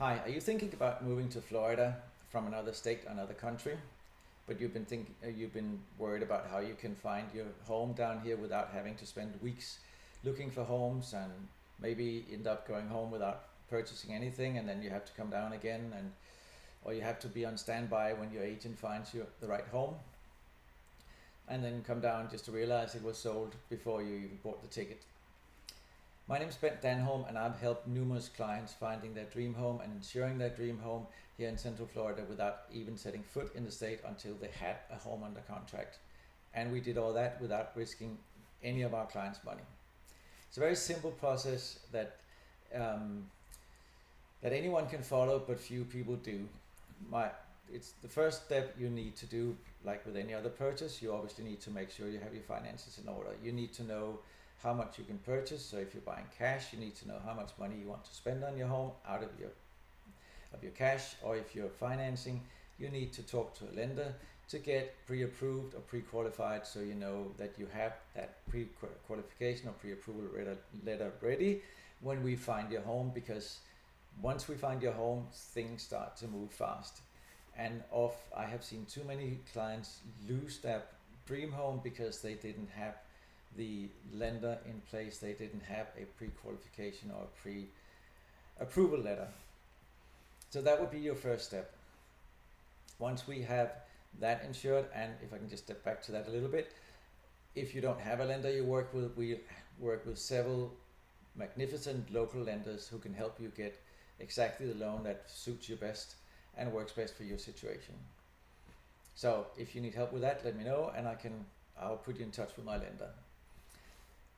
Hi, are you thinking about moving to Florida from another state, another country? But you've been worried about how you can find your home down here without having to spend weeks looking for homes and maybe end up going home without purchasing anything, and then you have to come down again, and or you have to be on standby when your agent finds you the right home, and then come down just to realize it was sold before you even bought the ticket. My name is Danholm, and I've helped numerous clients finding their dream home and insuring their dream home here in Central Florida without even setting foot in the state until they had a home under contract. And we did all that without risking any of our clients' money. It's a very simple process that anyone can follow, but few people do. It's the first step you need to do, like with any other purchase. You obviously need to make sure you have your finances in order. You need to know how much you can purchase. So if you're buying cash, you need to know how much money you want to spend on your home out of your cash. Or if you're financing, you need to talk to a lender to get pre-approved or pre-qualified, so you know that you have that pre-qualification or pre-approval letter ready when we find your home, because once we find your home, things start to move fast. And I have seen too many clients lose their dream home because they didn't have the lender in place. They didn't have a pre-qualification or pre-approval letter. So that would be your first step. Once we have that insured, and if I can just step back to that a little bit, if you don't have a lender you work with, we work with several magnificent local lenders who can help you get exactly the loan that suits you best and works best for your situation. So if you need help with that, let me know, and I'll put you in touch with my lender.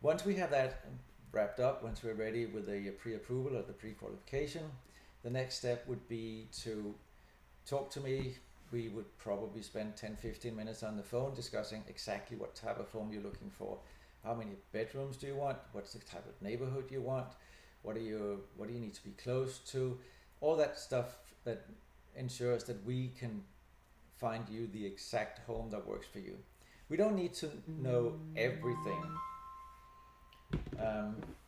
Once we have that wrapped up, once we're ready with the pre-approval or the pre-qualification, the next step would be to talk to me. We would probably spend 10-15 minutes on the phone discussing exactly what type of home you're looking for. How many bedrooms do you want? What's the type of neighborhood you want? What do you need to be close to? All that stuff that ensures that we can find you the exact home that works for you. We don't need to know everything.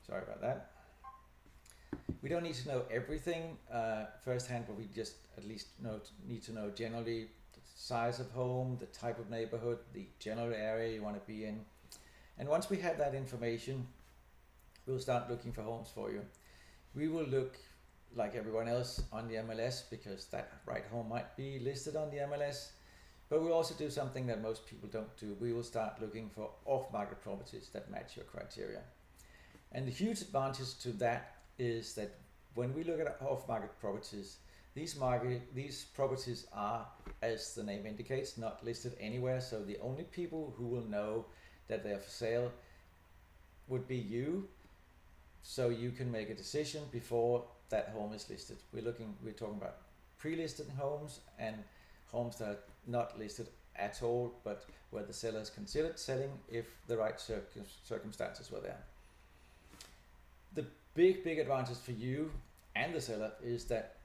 Sorry about that. We don't need to know everything firsthand, but we just at least need to know generally the size of home, the type of neighborhood, the general area you want to be in. And once we have that information, we'll start looking for homes for you. We will look like everyone else on the MLS, because that right home might be listed on the MLS. But we'll also do something that most people don't do. We will start looking for off-market properties that match your criteria. And the huge advantage to that is that when we look at off-market properties, these properties are, as the name indicates, not listed anywhere. So the only people who will know that they're for sale would be you. So you can make a decision before that home is listed. We're talking about pre-listed homes and homes that are not listed at all, but where the seller is considered selling if the right circumstances were there. The big advantage for you and the seller is that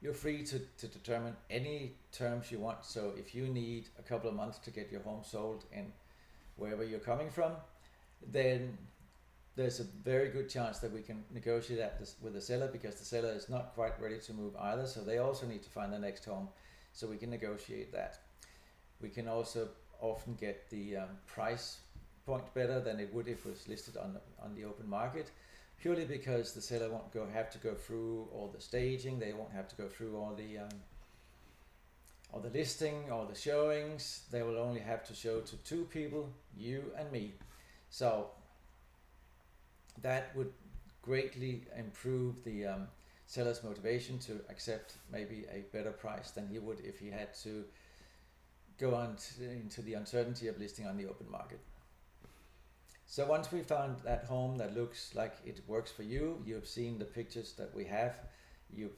you're free to determine any terms you want. So if you need a couple of months to get your home sold in wherever you're coming from, then there's a very good chance that we can negotiate that with the seller, because the seller is not quite ready to move either. So they also need to find the next home. So we can negotiate that. We can also often get the price point better than it would if it was listed on the open market, purely because the seller won't have to go through all the staging. They won't have to go through all the listing or the showings. They will only have to show to two people, you and me. So that would greatly improve the seller's motivation to accept maybe a better price than he would if he had to go on into the uncertainty of listing on the open market. So once we found that home that looks like it works for you, you've seen the pictures that we have, you've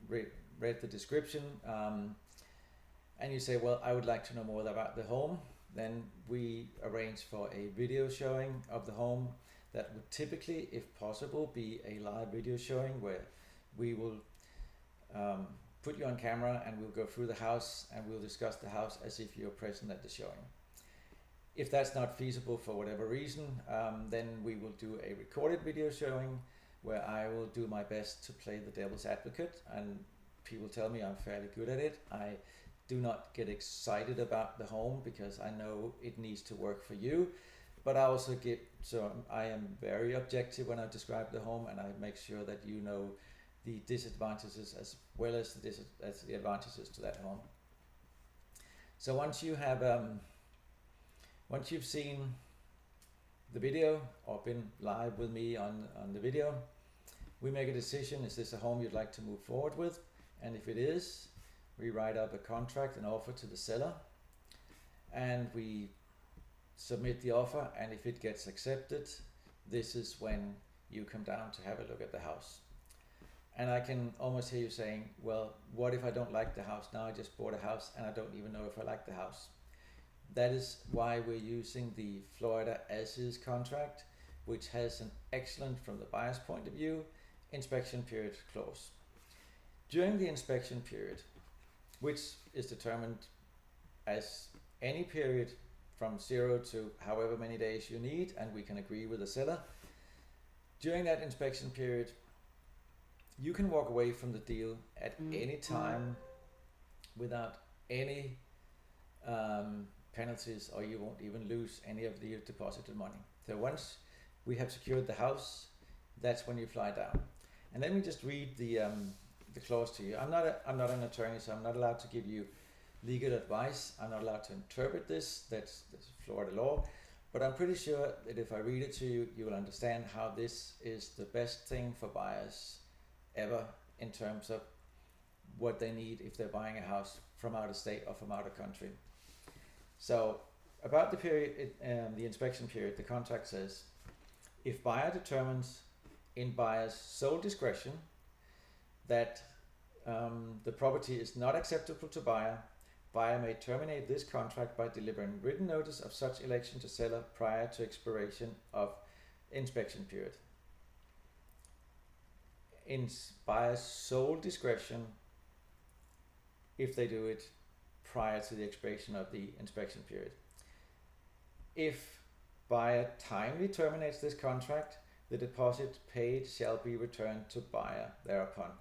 read the description, and you say, well, I would like to know more about the home, then we arrange for a video showing of the home. That would typically, if possible, be a live video showing where we will put you on camera and we'll go through the house and we'll discuss the house as if you're present at the showing. If that's not feasible for whatever reason, then we will do a recorded video showing where I will do my best to play the devil's advocate, and people tell me I'm fairly good at it. I do not get excited about the home because I know it needs to work for you, but I also I am very objective when I describe the home, and I make sure that you know the disadvantages as well as the advantages to that home. So once you've seen the video or been live with me on the video, we make a decision: is this a home you'd like to move forward with? And if it is, we write up a contract and offer to the seller, and we submit the offer, and if it gets accepted, this is when you come down to have a look at the house. And I can almost hear you saying, well, what if I don't like the house? Now I just bought a house and I don't even know if I like the house. That is why we're using the Florida as-is contract, which has an excellent, from the buyer's point of view, inspection period clause. During the inspection period, which is determined as any period from 0 to however many days you need, and we can agree with the seller, during that inspection period, you can walk away from the deal at any time without any penalties, or you won't even lose any of the deposited money. So once we have secured the house, that's when you fly down. And let me just read the clause to you. I'm not an attorney, so I'm not allowed to give you legal advice. I'm not allowed to interpret this. That's Florida law. But I'm pretty sure that if I read it to you, you will understand how this is the best thing for buyers ever in terms of what they need if they're buying a house from out of state or from out of country. So about the period, the inspection period, the contract says, if buyer determines in buyer's sole discretion that the property is not acceptable to buyer, buyer may terminate this contract by delivering written notice of such election to seller prior to expiration of inspection period. In buyer's sole discretion, if they do it prior to the expiration of the inspection period. If buyer timely terminates this contract, the deposit paid shall be returned to buyer thereupon,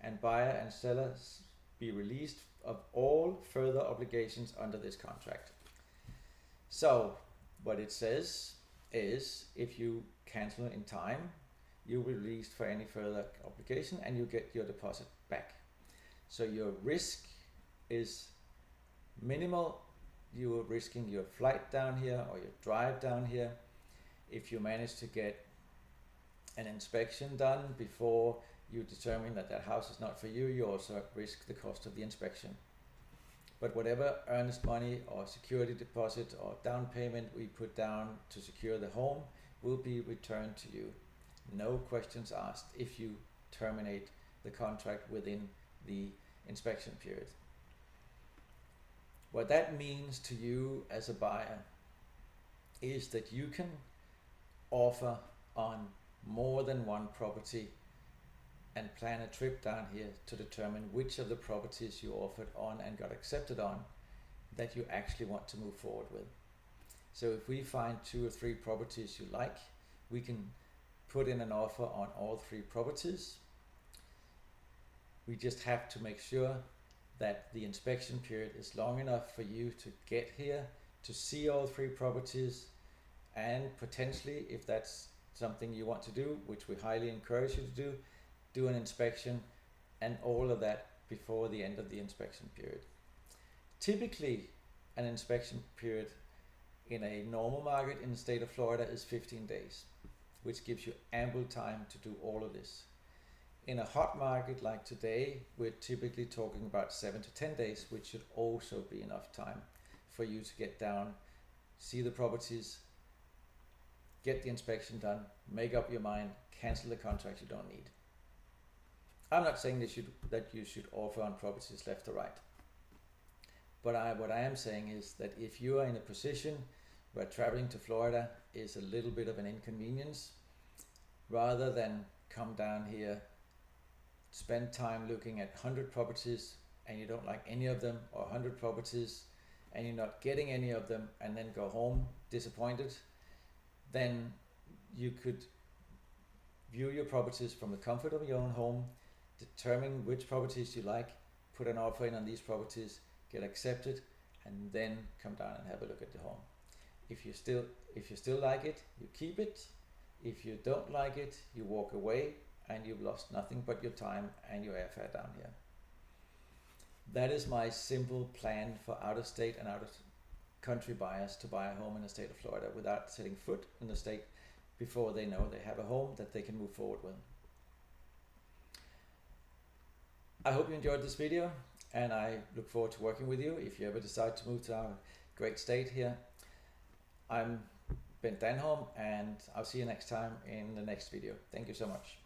and buyer and sellers be released of all further obligations under this contract. So what it says is, if you cancel in time, you'll be released for any further obligation and you get your deposit back. So your risk is minimal. You are risking your flight down here or your drive down here. If you manage to get an inspection done before you determine that house is not for you, you also risk the cost of the inspection. But whatever earnest money or security deposit or down payment we put down to secure the home will be returned to you. No questions asked if you terminate the contract within the inspection period. What that means to you as a buyer is that you can offer on more than one property and plan a trip down here to determine which of the properties you offered on and got accepted on that you actually want to move forward with. So if we find 2 or 3 properties you like, we can put in an offer on all 3 properties. We just have to make sure that the inspection period is long enough for you to get here, to see all 3 properties, and potentially, if that's something you want to do, which we highly encourage you to do an inspection, and all of that before the end of the inspection period. Typically, an inspection period in a normal market in the state of Florida is 15 days, which gives you ample time to do all of this. In a hot market like today, we're typically talking about 7 to 10 days, which should also be enough time for you to get down, see the properties, get the inspection done, make up your mind, cancel the contract you don't need. I'm not saying that you should offer on properties left or right. But what I am saying is that if you are in a position where traveling to Florida is a little bit of an inconvenience, rather than come down here, spend time looking at 100 properties and you don't like any of them, or 100 properties and you're not getting any of them, and then go home disappointed, then you could view your properties from the comfort of your own home, determine which properties you like, put an offer in on these properties, get accepted, and then come down and have a look at the home. If you still like it, you keep it. If you don't like it, you walk away, and you've lost nothing but your time and your airfare down here. That is my simple plan for out-of-state and out-of-country buyers to buy a home in the state of Florida without setting foot in the state before they know they have a home that they can move forward with. I hope you enjoyed this video, and I look forward to working with you if you ever decide to move to our great state here. I'm Danholm, and I'll see you next time in the next video. Thank you so much.